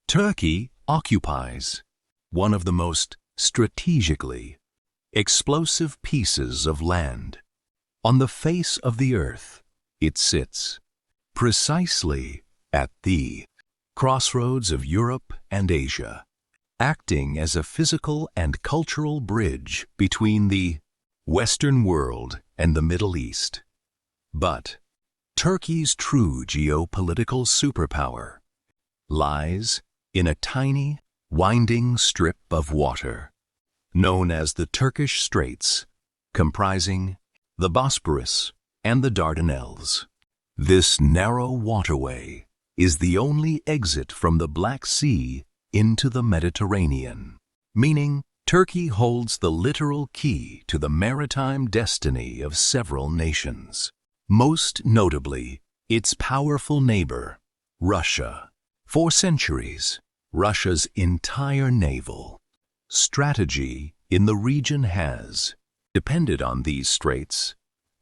Turkey occupies one of the most strategically explosive pieces of land on the face of the earth. It sits precisely at the crossroads of Europe and Asia, acting as a physical and cultural bridge between the Western world and the Middle East. But Turkey's true geopolitical superpower lies in a tiny, winding strip of water known as the Turkish Straits, comprising the Bosporus and the Dardanelles. This narrow waterway is the only exit from the Black Sea into the Mediterranean, meaning Turkey holds the literal key to the maritime destiny of several nations, most notably its powerful neighbor, Russia. For centuries, Russia's entire naval strategy in the region has depended on these straits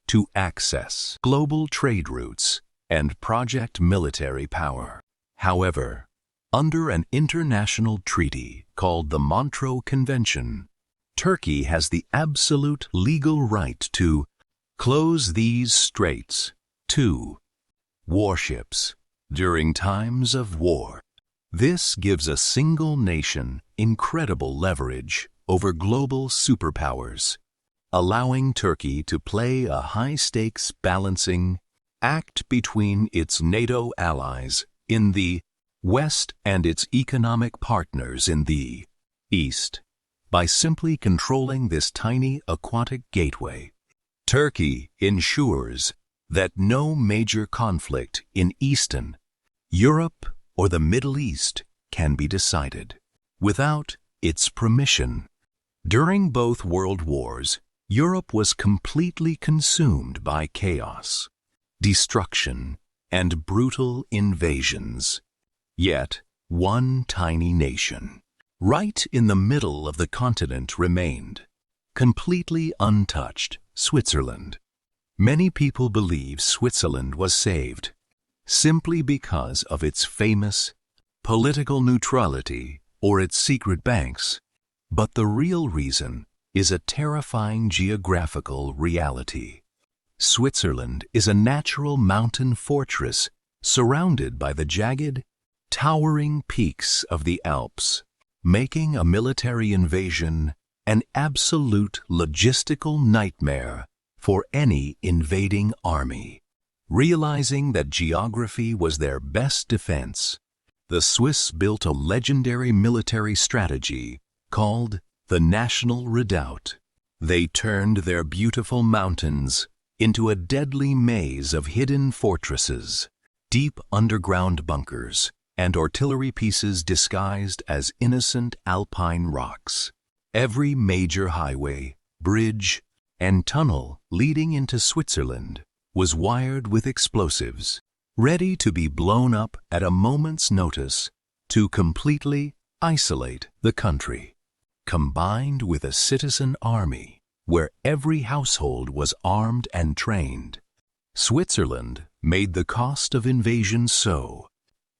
to access global trade routes and project military power. However, under an international treaty called the Montreux Convention, Turkey has the absolute legal right to close these straits to warships during times of war. This gives a single nation incredible leverage over global superpowers, allowing Turkey to play a high-stakes balancing act between its NATO allies in the West and its economic partners in the East. By simply controlling this tiny aquatic gateway, Turkey ensures that no major conflict in Eastern Europe or the Middle East can be decided without its permission. During both world wars, Europe was completely consumed by chaos, destruction, and brutal invasions. Yet, one tiny nation, right in the middle of the continent, remained completely untouched: Switzerland. Many people believe Switzerland was saved simply because of its famous political neutrality or its secret banks, but the real reason is a terrifying geographical reality. Switzerland is a natural mountain fortress surrounded by the jagged, towering peaks of the Alps, making a military invasion an absolute logistical nightmare for any invading army. Realizing that geography was their best defense, the Swiss built a legendary military strategy called the National Redoubt. They turned their beautiful mountains into a deadly maze of hidden fortresses, deep underground bunkers, and artillery pieces disguised as innocent alpine rocks. Every major highway, bridge, and tunnel leading into Switzerland was wired with explosives, ready to be blown up at a moment's notice to completely isolate the country. Combined with a citizen army where every household was armed and trained, Switzerland made the cost of invasion so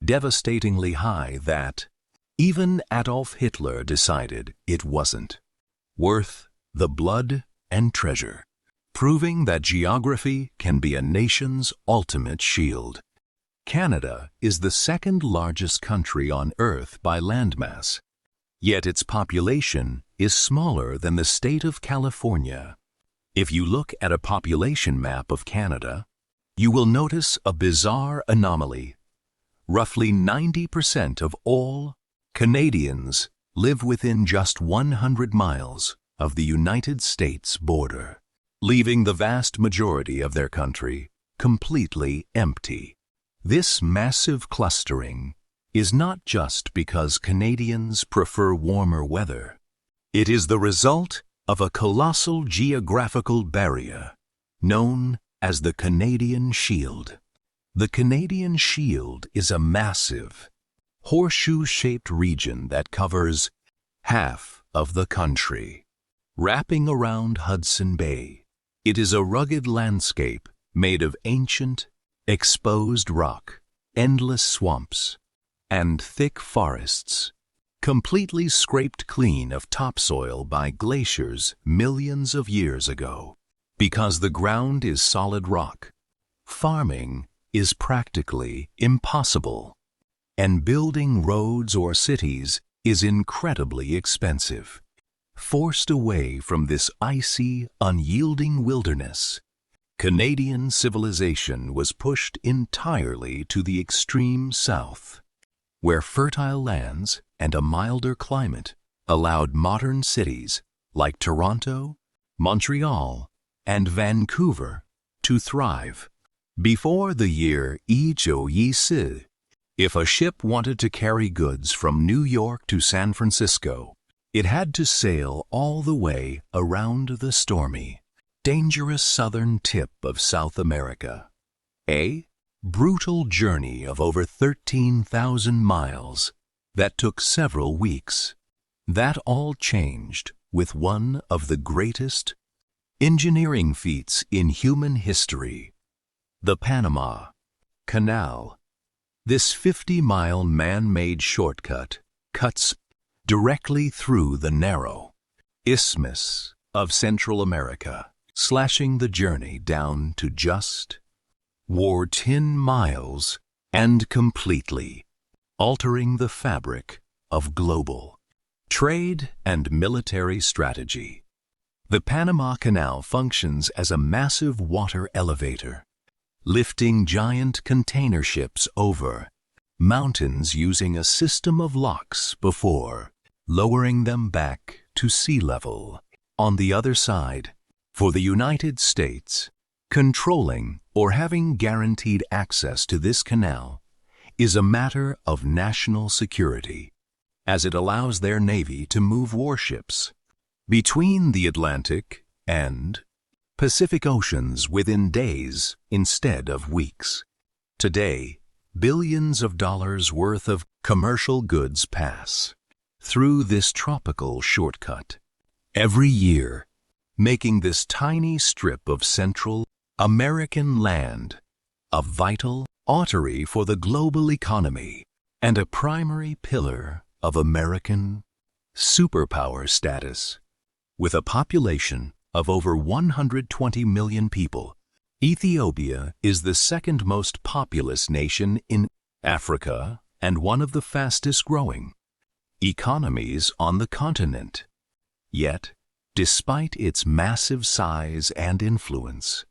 devastatingly high that even Adolf Hitler decided it wasn't worth the blood and treasure, proving that geography can be a nation's ultimate shield. Canada is the second largest country on Earth by landmass, yet its population is smaller than the state of California. If you look at a population map of Canada, you will notice a bizarre anomaly. Roughly 90% of all Canadians live within just 100 miles of the United States border, leaving the vast majority of their country completely empty. This massive clustering is not just because Canadians prefer warmer weather. It is the result of a colossal geographical barrier known as the Canadian Shield. The Canadian Shield is a massive, horseshoe-shaped region that covers half of the country. Wrapping around Hudson Bay, it is a rugged landscape made of ancient, exposed rock, endless swamps, and thick forests, completely scraped clean of topsoil by glaciers millions of years ago. Because the ground is solid rock, farming is practically impossible, and building roads or cities is incredibly expensive. Forced away from this icy, unyielding wilderness, Canadian civilization was pushed entirely to the extreme south, where fertile lands and a milder climate allowed modern cities like Toronto, Montreal, and Vancouver to thrive. Before the year 1900, if a ship wanted to carry goods from New York to San Francisco, it had to sail all the way around the stormy, dangerous southern tip of South America. A brutal journey of over 13,000 miles that took several weeks. That all changed with one of the greatest engineering feats in human history, the Panama Canal. This 50-mile man-made shortcut cuts directly through the narrow isthmus of Central America, slashing the journey down to just 10 miles and completely altering the fabric of global trade and military strategy. The Panama Canal functions as a massive water elevator, lifting giant container ships over mountains using a system of locks before lowering them back to sea level. On the other side, for the United States, controlling or having guaranteed access to this canal is a matter of national security, as it allows their Navy to move warships between the Atlantic and Pacific Oceans within days instead of weeks. Today, billions of dollars worth of commercial goods pass through this tropical shortcut every year, making this tiny strip of Central American land a vital artery for the global economy and a primary pillar of American superpower status. With a population of over 120 million people, Ethiopia is the second most populous nation in Africa and one of the fastest growing economies on the continent. Yet, despite its massive size and influence,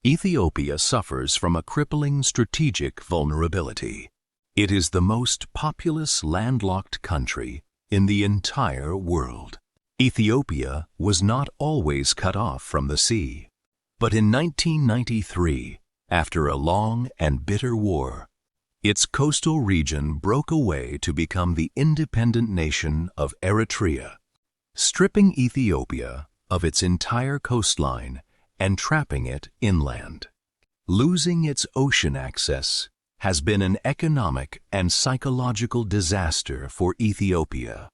Ethiopia suffers from a crippling strategic vulnerability. It is the most populous landlocked country in the entire world. Ethiopia was not always cut off from the sea, but in 1993, after a long and bitter war, its coastal region broke away to become the independent nation of Eritrea, stripping Ethiopia of its entire coastline and trapping it inland. Losing its ocean access has been an economic and psychological disaster for Ethiopia.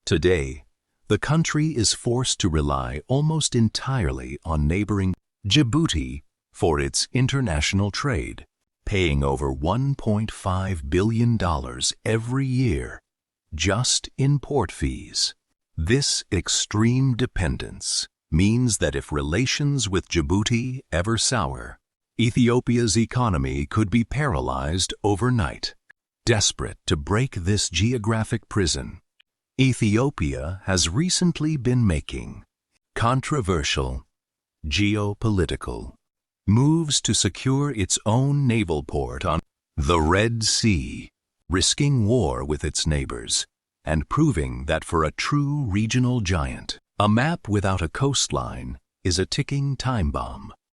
Today, the country is forced to rely almost entirely on neighboring Djibouti for its international trade, paying over $1.5 billion every year just in port fees. This extreme dependence means that if relations with Djibouti ever sour, Ethiopia's economy could be paralyzed overnight. Desperate to break this geographic prison, Ethiopia has recently been making controversial geopolitical moves to secure its own naval port on the Red Sea, risking war with its neighbors and proving that for a true regional giant, a map without a coastline is a ticking time bomb.